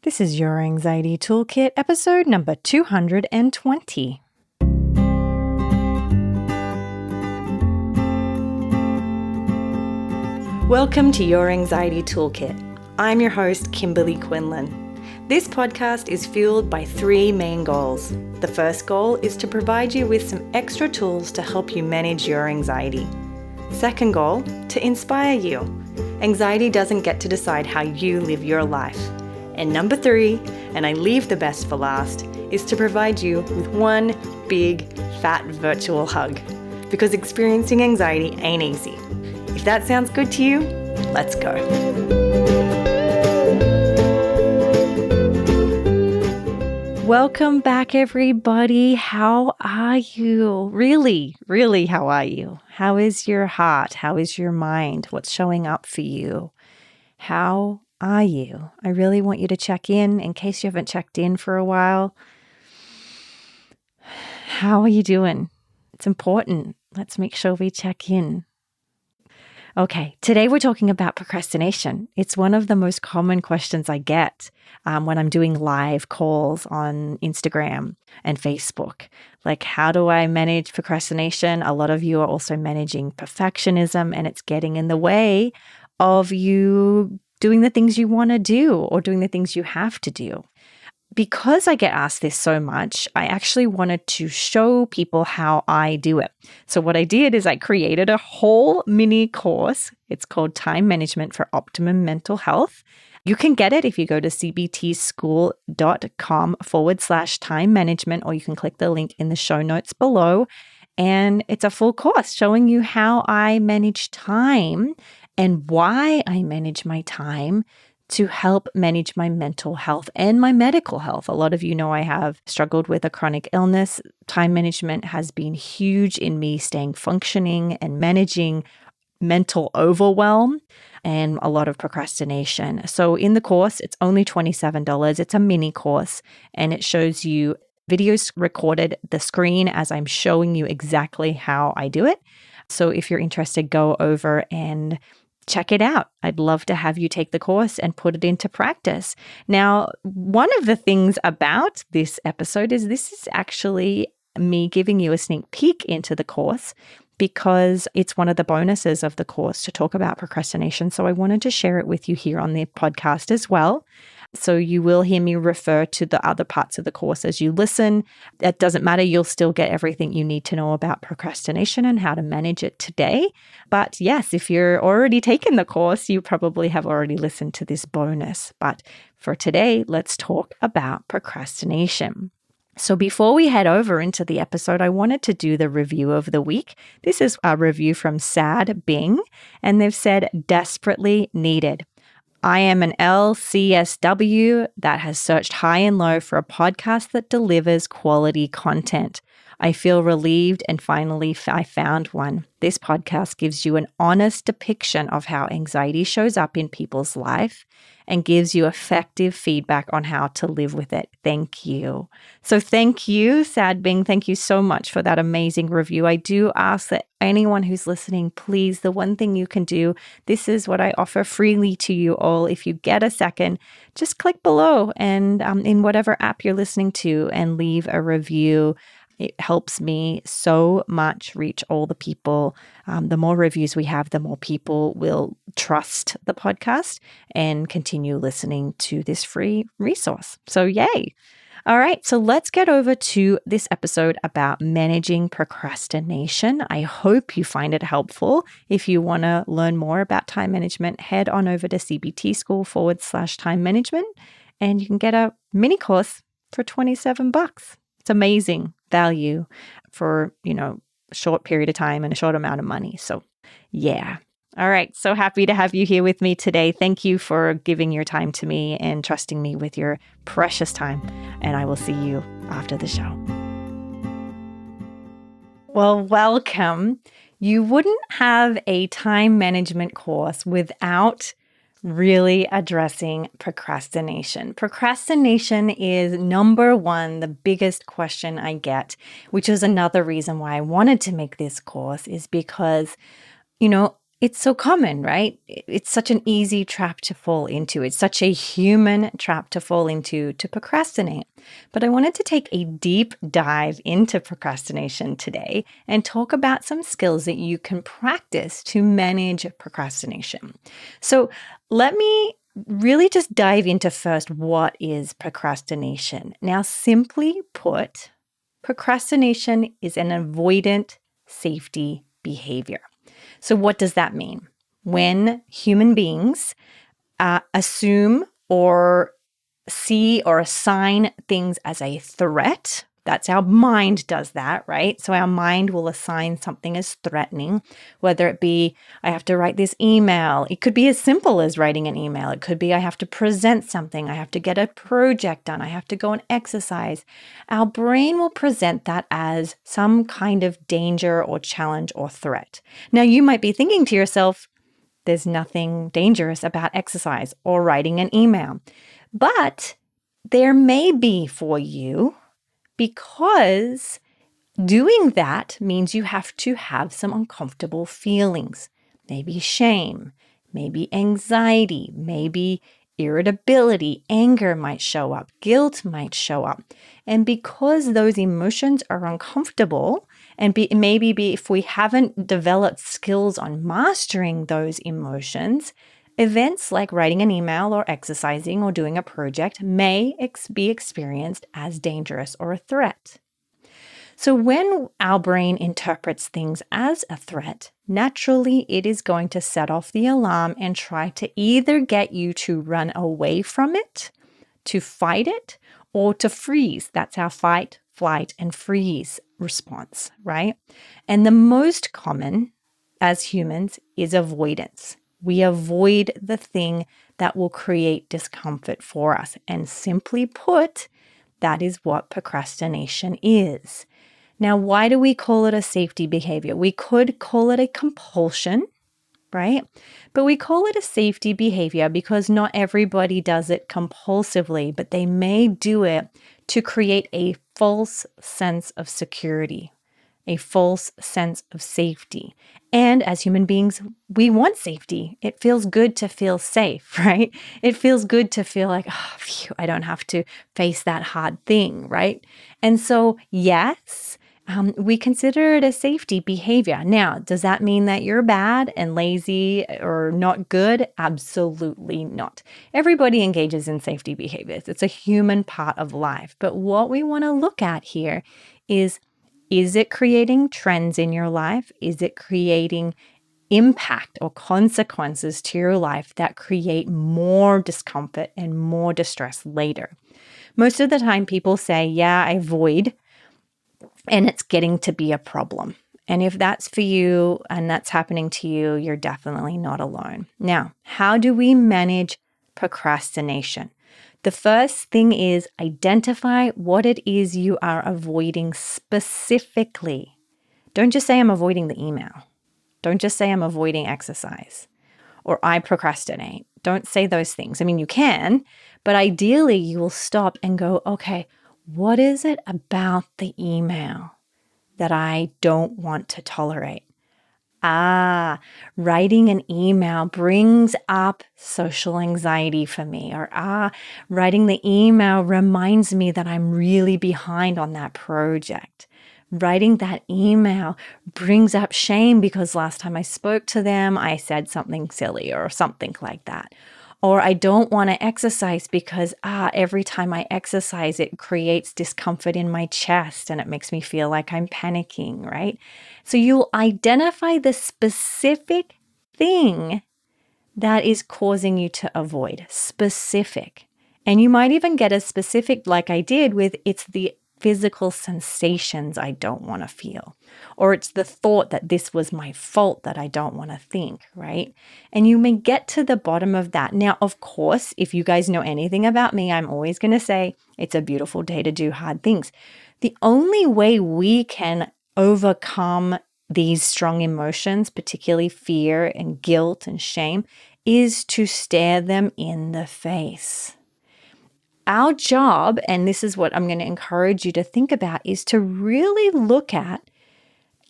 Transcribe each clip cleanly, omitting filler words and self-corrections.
This is your Anxiety Toolkit, episode number 220. Welcome to Your Anxiety Toolkit. I'm your host, Kimberly Quinlan. This podcast is fueled by three main goals. The first goal is to provide you with some extra tools to help you manage your anxiety. Second goal, to inspire you. Anxiety doesn't get to decide how you live your life. And number three, and I leave the best for last, is to provide you with one big, fat virtual hug. Because experiencing anxiety ain't easy. If that sounds good to you, let's go. Welcome back, everybody. How are you? Really, how are you? How is your heart? How is your mind? What's showing up for you? How are you? I really want you to check in case you haven't checked in for a while. How are you doing? It's important. Let's make sure we check in. Okay, today we're talking about procrastination. It's one of the most common questions I get when I'm doing live calls on Instagram and Facebook. Like, how do I manage procrastination? A lot of you are also managing perfectionism, and it's getting in the way of you doing the things you want to do or doing the things you have to do. Because I get asked this so much, I actually wanted to show people how I do it. So what I did is I created a whole mini course. It's called Time Management for Optimum Mental Health. You can get it if you go to cbtschool.com/time management, or you can click the link in the show notes below. And it's a full course showing you how I manage time and why I manage my time to help manage my mental health and my medical health. A lot of you know I have struggled with a chronic illness. Time management has been huge in me staying functioning and managing mental overwhelm and a lot of procrastination. So in the course, it's only $27. It's a mini course, and it shows you videos recorded the screen as I'm showing you exactly how I do it. So if you're interested, go over and check it out. I'd love to have you take the course and put it into practice. Now, one of the things about this episode is this is actually me giving you a sneak peek into the course because it's one of the bonuses of the course to talk about procrastination. So I wanted to share it with you here on the podcast as well. So you will hear me refer to the other parts of the course as you listen. It doesn't matter. You'll still get everything you need to know about procrastination and how to manage it today. But yes, if you're already taken the course, you probably have already listened to this bonus. But for today, let's talk about procrastination. So before we head over into the episode, I wanted to do the review of the week. This is a review from Sad Bing, and they've said, desperately needed. I am an LCSW that has searched high and low for a podcast that delivers quality content. I feel relieved, and finally I found one. This podcast gives you an honest depiction of how anxiety shows up in people's life and gives you effective feedback on how to live with it. Thank you. So thank you, Sad Bing. Thank you so much for that amazing review. I do ask that anyone who's listening, please, the one thing you can do, this is what I offer freely to you all. If you get a second, just click below and in whatever app you're listening to and leave a review. It helps me so much reach all the people. The more reviews we have, the more people will trust the podcast and continue listening to this free resource. So yay. All right, so let's get over to this episode about managing procrastination. I hope you find it helpful. If you want to learn more about time management, head on over to cbtschool.com/time management, and you can get a mini course for $27. It's amazing value for, a short period of time and a short amount of money. So yeah. All right. So happy to have you here with me today. Thank you for giving your time to me and trusting me with your precious time. And I will see you after the show. Well, welcome. You wouldn't have a time management course without really addressing procrastination. Procrastination is number one, the biggest question I get, which is another reason why I wanted to make this course, is because, It's so common, right? It's such an easy trap to fall into. It's such a human trap to fall into to procrastinate. But I wanted to take a deep dive into procrastination today and talk about some skills that you can practice to manage procrastination. So let me really just dive into first what is procrastination. Now, simply put, procrastination is an avoidant safety behavior. So, what does that mean? When human beings assume or see or assign things as a threat, that's our mind does that, right? So our mind will assign something as threatening, whether it be, I have to write this email. It could be as simple as writing an email. It could be, I have to present something. I have to get a project done. I have to go and exercise. Our brain will present that as some kind of danger or challenge or threat. Now, you might be thinking to yourself, there's nothing dangerous about exercise or writing an email. But there may be for you, because doing that means you have to have some uncomfortable feelings, maybe shame, maybe anxiety, maybe irritability, anger might show up, guilt might show up. And because those emotions are uncomfortable, and maybe if we haven't developed skills on mastering those emotions, events like writing an email or exercising or doing a project may be experienced as dangerous or a threat. So when our brain interprets things as a threat, naturally it is going to set off the alarm and try to either get you to run away from it, to fight it, or to freeze. That's our fight, flight, and freeze response, right? And the most common as humans is avoidance. We avoid the thing that will create discomfort for us. And simply put, that is what procrastination is. Now, why do we call it a safety behavior? We could call it a compulsion, right? But we call it a safety behavior because not everybody does it compulsively, but they may do it to create a false sense of security, a false sense of safety. And as human beings, we want safety. It feels good to feel safe, right? It feels good to feel like, oh, phew, I don't have to face that hard thing, right? And so, yes, we consider it a safety behavior. Now, does that mean that you're bad and lazy or not good? Absolutely not. Everybody engages in safety behaviors. It's a human part of life. But what we want to look at here is it creating trends in your life? Is it creating impact or consequences to your life that create more discomfort and more distress later? Most of the time people say, yeah, I avoid, and it's getting to be a problem. And if that's for you and that's happening to you, you're definitely not alone. Now, how do we manage procrastination? The first thing is identify what it is you are avoiding specifically. Don't just say I'm avoiding the email. Don't just say I'm avoiding exercise or I procrastinate. Don't say those things. I mean, you can, but ideally you will stop and go, okay, what is it about the email that I don't want to tolerate? Writing an email brings up social anxiety for me. Or writing the email reminds me that I'm really behind on that project. Writing that email brings up shame because last time I spoke to them, I said something silly or something like that. Or I don't want to exercise because every time I exercise, it creates discomfort in my chest and it makes me feel like I'm panicking, right? So you'll identify the specific thing that is causing you to avoid, specific. And you might even get as specific like I did with it's the physical sensations I don't want to feel, or it's the thought that this was my fault that I don't want to think, right? And you may get to the bottom of that. Now, of course, if you guys know anything about me, I'm always going to say it's a beautiful day to do hard things. The only way we can overcome these strong emotions, particularly fear and guilt and shame, is to stare them in the face. Our job, and this is what I'm going to encourage you to think about, is to really look at,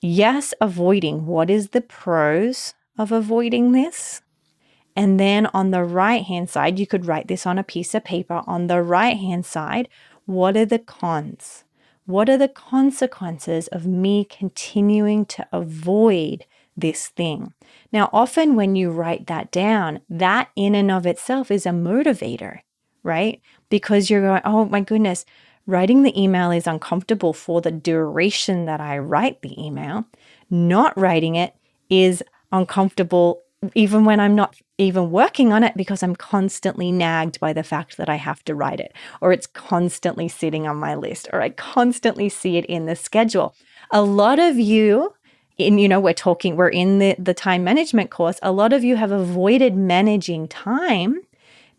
yes, avoiding what is the pros of avoiding this? And then on the right-hand side, you could write this on a piece of paper. On the right-hand side, what are the cons? What are the consequences of me continuing to avoid this thing? Now, often when you write that down, that in and of itself is a motivator, right? Because you're going, oh my goodness, writing the email is uncomfortable for the duration that I write the email. Not writing it is uncomfortable even when I'm not even working on it because I'm constantly nagged by the fact that I have to write it, or it's constantly sitting on my list, or I constantly see it in the schedule. A lot of you, we're in the time management course, a lot of you have avoided managing time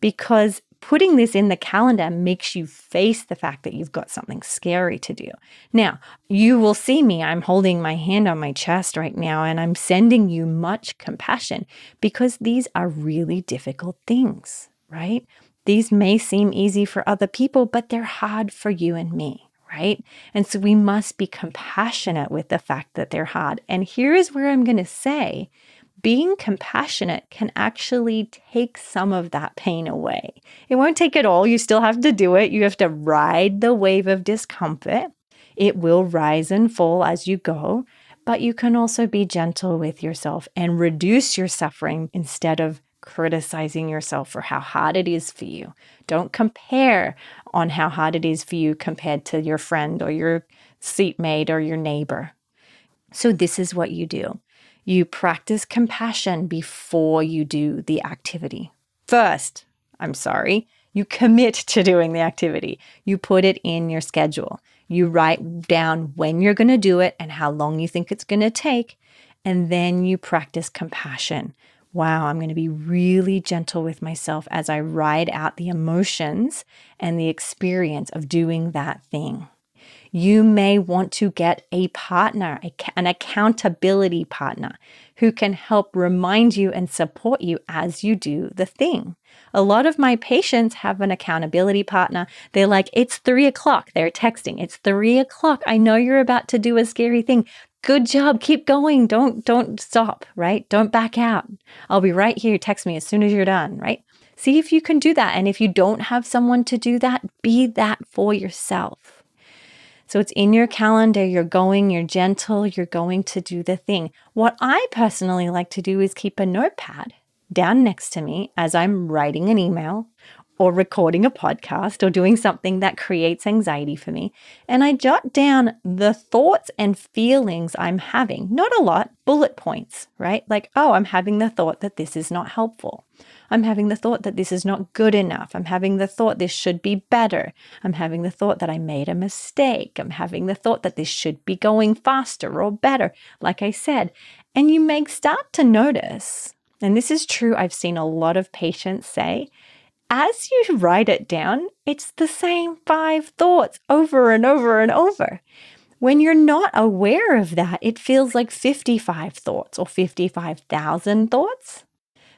because putting this in the calendar makes you face the fact that you've got something scary to do. Now, you will see me. I'm holding my hand on my chest right now, and I'm sending you much compassion because these are really difficult things, right? These may seem easy for other people, but they're hard for you and me, right? And so we must be compassionate with the fact that they're hard. And here is where I'm going to say, being compassionate can actually take some of that pain away. It won't take it all. You still have to do it. You have to ride the wave of discomfort. It will rise and fall as you go, but you can also be gentle with yourself and reduce your suffering instead of criticizing yourself for how hard it is for you. Don't compare on how hard it is for you compared to your friend or your seatmate or your neighbor. So this is what you do. You practice compassion before you do the activity. First, you commit to doing the activity. You put it in your schedule. You write down when you're going to do it and how long you think it's going to take. And then you practice compassion. Wow, I'm going to be really gentle with myself as I ride out the emotions and the experience of doing that thing. You may want to get a partner, an accountability partner who can help remind you and support you as you do the thing. A lot of my patients have an accountability partner. They're like, it's 3:00. They're texting, it's 3:00. I know you're about to do a scary thing. Good job. Keep going. Don't stop, right? Don't back out. I'll be right here. Text me as soon as you're done, right? See if you can do that. And if you don't have someone to do that, be that for yourself. So it's in your calendar, you're gentle, you're going to do the thing. What I personally like to do is keep a notepad down next to me as I'm writing an email or recording a podcast or doing something that creates anxiety for me. And I jot down the thoughts and feelings I'm having. Not a lot, bullet points, right? Like, oh, I'm having the thought that this is not helpful. I'm having the thought that this is not good enough. I'm having the thought this should be better. I'm having the thought that I made a mistake. I'm having the thought that this should be going faster or better, like I said. And you may start to notice, and this is true, I've seen a lot of patients say, as you write it down, it's the same 5 thoughts over and over and over. When you're not aware of that, it feels like 55 thoughts or 55,000 thoughts.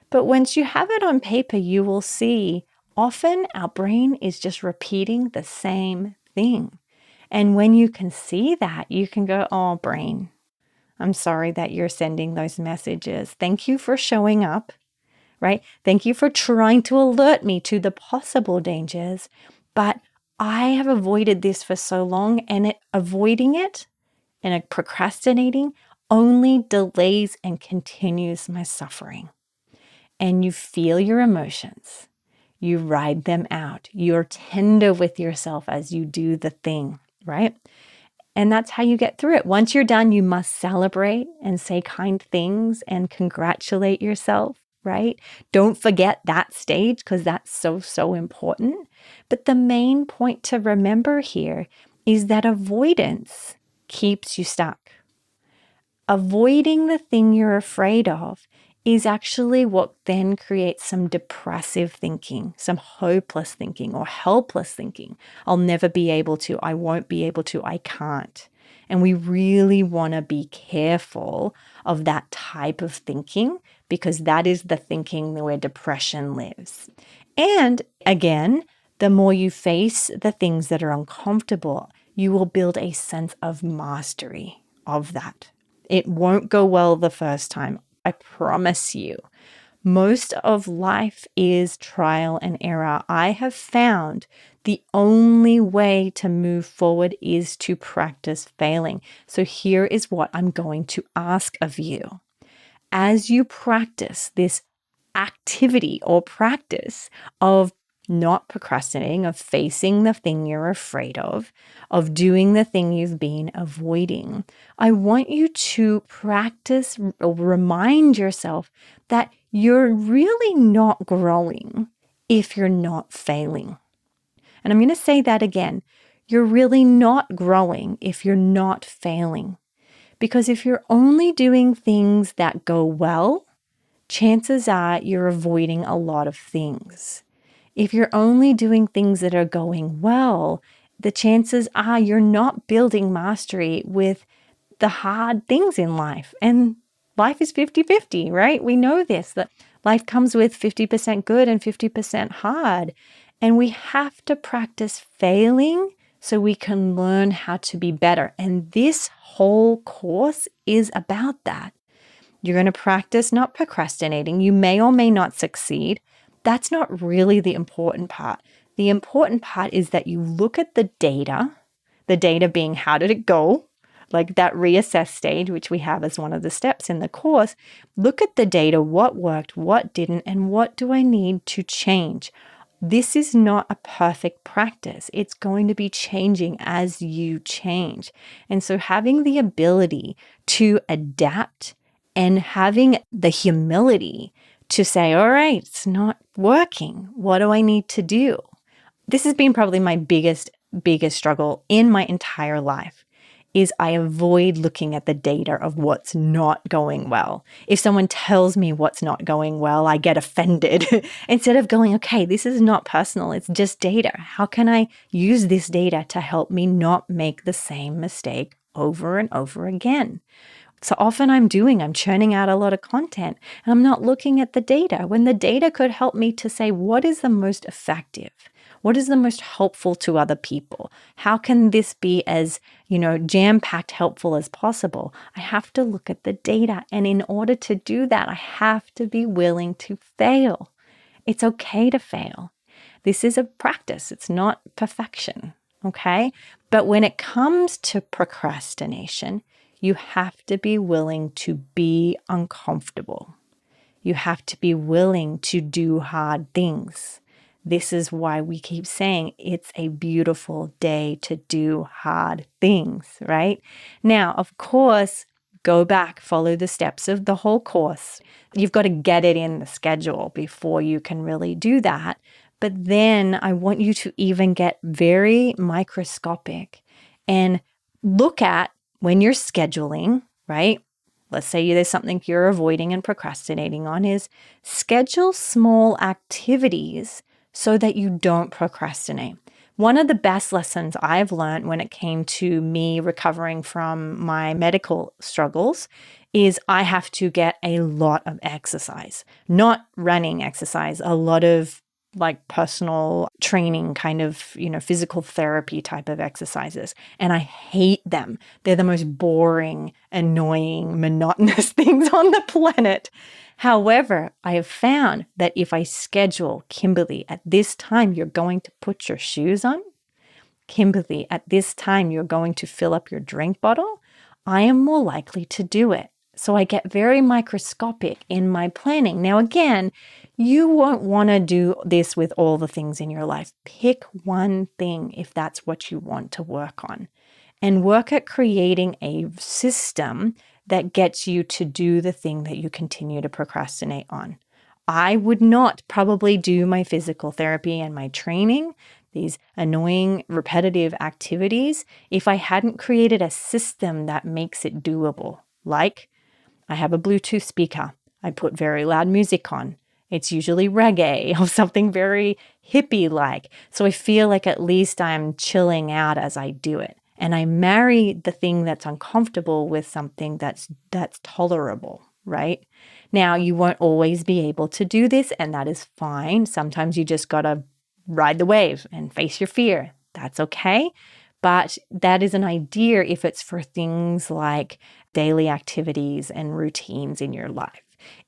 But once you have it on paper, you will see often our brain is just repeating the same thing. And when you can see that, you can go, oh, brain, I'm sorry that you're sending those messages. Thank you for showing up, right? Thank you for trying to alert me to the possible dangers. But I have avoided this for so long, and avoiding it and procrastinating only delays and continues my suffering. And you feel your emotions. You ride them out. You're tender with yourself as you do the thing, right? And that's how you get through it. Once you're done, you must celebrate and say kind things and congratulate yourself, right? Don't forget that stage because that's so, so important. But the main point to remember here is that avoidance keeps you stuck. Avoiding the thing you're afraid of is actually what then creates some depressive thinking, some hopeless thinking or helpless thinking. I'll never be able to, I won't be able to, I can't. And we really want to be careful of that type of thinking because that is the thinking where depression lives. And again, the more you face the things that are uncomfortable, you will build a sense of mastery of that. It won't go well the first time. I promise you. Most of life is trial and error. I have found the only way to move forward is to practice failing. So here is what I'm going to ask of you. As you practice this activity or practice of not procrastinating, of facing the thing you're afraid of doing the thing you've been avoiding, I want you to practice or remind yourself that you're really not growing if you're not failing. And I'm going to say that again. You're really not growing if you're not failing. Because if you're only doing things that go well, chances are you're avoiding a lot of things. If you're only doing things that are going well, the chances are you're not building mastery with the hard things in life. And life is 50-50, right? We know this, that life comes with 50% good and 50% hard. And we have to practice failing so we can learn how to be better. And this whole course is about that. You're going to practice not procrastinating. You may or may not succeed. That's not really the important part. The important part is that you look at the data being how did it go, like that reassess stage, which we have as one of the steps in the course. Look at the data, what worked, what didn't, and what do I need to change? This is not a perfect practice. It's going to be changing as you change. And so having the ability to adapt and having the humility to say, all right, it's not working. What do I need to do? This has been probably my biggest struggle in my entire life is I avoid looking at the data of what's not going well. If someone tells me what's not going well, I get offended. Instead of going, okay, this is not personal, it's just data. How can I use this data to help me not make the same mistake over and over again? So often I'm churning out a lot of content and I'm not looking at the data when the data could help me to say, what is the most effective? What is the most helpful to other people? How can this be as, jam-packed helpful as possible? I have to look at the data. And in order to do that, I have to be willing to fail. It's okay to fail. This is a practice. It's not perfection. Okay. But when it comes to procrastination, you have to be willing to be uncomfortable. You have to be willing to do hard things. This is why we keep saying it's a beautiful day to do hard things, right? Now, of course, go back, follow the steps of the whole course. You've got to get it in the schedule before you can really do that. But then I want you to even get very microscopic and look at when you're scheduling, right? Let's say there's something you're avoiding and procrastinating on is schedule small activities so that you don't procrastinate. One of the best lessons I've learned when it came to me recovering from my medical struggles is I have to get a lot of exercise, not running exercise, a lot of like personal training kind of, physical therapy type of exercises. And I hate them. They're the most boring, annoying, monotonous things on the planet. However, I have found that if I schedule, Kimberly, at this time, you're going to put your shoes on. Kimberly, at this time, you're going to fill up your drink bottle. I am more likely to do it. So I get very microscopic in my planning. Now, again, you won't want to do this with all the things in your life. Pick one thing if that's what you want to work on and work at creating a system that gets you to do the thing that you continue to procrastinate on. I would not probably do my physical therapy and my training, these annoying, repetitive activities, if I hadn't created a system that makes it doable. Like, I have a Bluetooth speaker. I put very loud music on. It's usually reggae or something very hippie-like. So I feel like at least I'm chilling out as I do it. And I marry the thing that's uncomfortable with something that's tolerable, right? Now, you won't always be able to do this, and that is fine. Sometimes you just got to ride the wave and face your fear. That's okay. But that is an idea if it's for things like daily activities and routines in your life.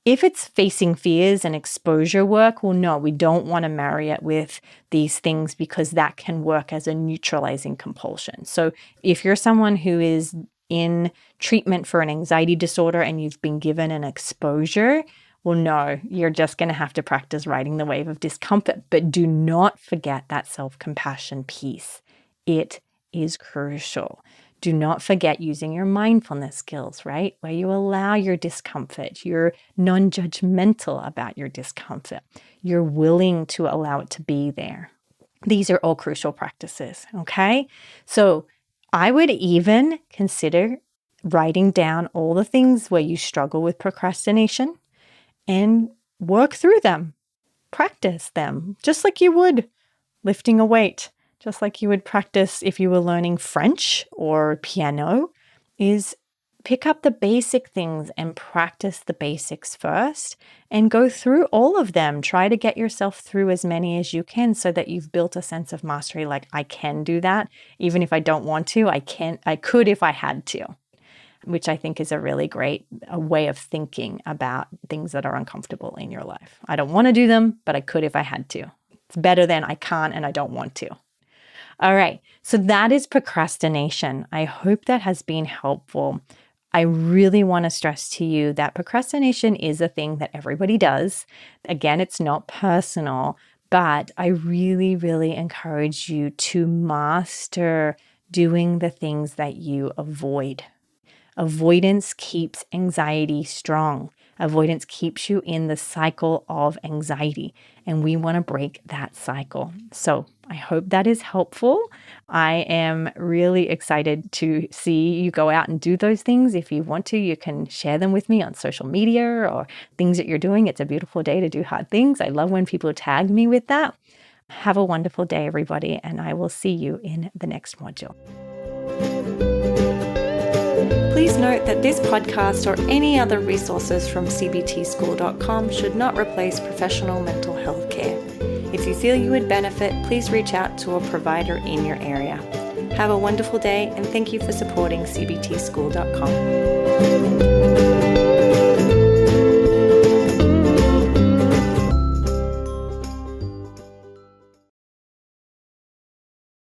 If it's facing fears and exposure work, well, no, we don't want to marry it with these things because that can work as a neutralizing compulsion. So if you're someone who is in treatment for an anxiety disorder and you've been given an exposure, well, no, you're just going to have to practice riding the wave of discomfort. But do not forget that self-compassion piece. It is crucial. Do not forget using your mindfulness skills, right? Where you allow your discomfort. You're non-judgmental about your discomfort. You're willing to allow it to be there. These are all crucial practices, okay? So I would even consider writing down all the things where you struggle with procrastination and work through them. Practice them, just like you would lifting a weight. Just like you would practice if you were learning French or piano, is pick up the basic things and practice the basics first and go through all of them. Try to get yourself through as many as you can so that you've built a sense of mastery. Like, I can do that. Even if I don't want to, I could if I had to, which I think is a really great way of thinking about things that are uncomfortable in your life. I don't want to do them, but I could if I had to. It's better than I can't and I don't want to. All right, so that is procrastination. I hope that has been helpful. I really want to stress to you that procrastination is a thing that everybody does. Again, it's not personal, but I really, really encourage you to master doing the things that you avoid. Avoidance keeps anxiety strong. Avoidance keeps you in the cycle of anxiety, and we want to break that cycle. So I hope that is helpful. I am really excited to see you go out and do those things. If you want to, you can share them with me on social media or things that you're doing. It's a beautiful day to do hard things. I love when people tag me with that. Have a wonderful day, everybody, and I will see you in the next module. Please note that this podcast or any other resources from cbtschool.com should not replace professional mental health care. If you feel you would benefit, please reach out to a provider in your area. Have a wonderful day, and thank you for supporting cbtschool.com.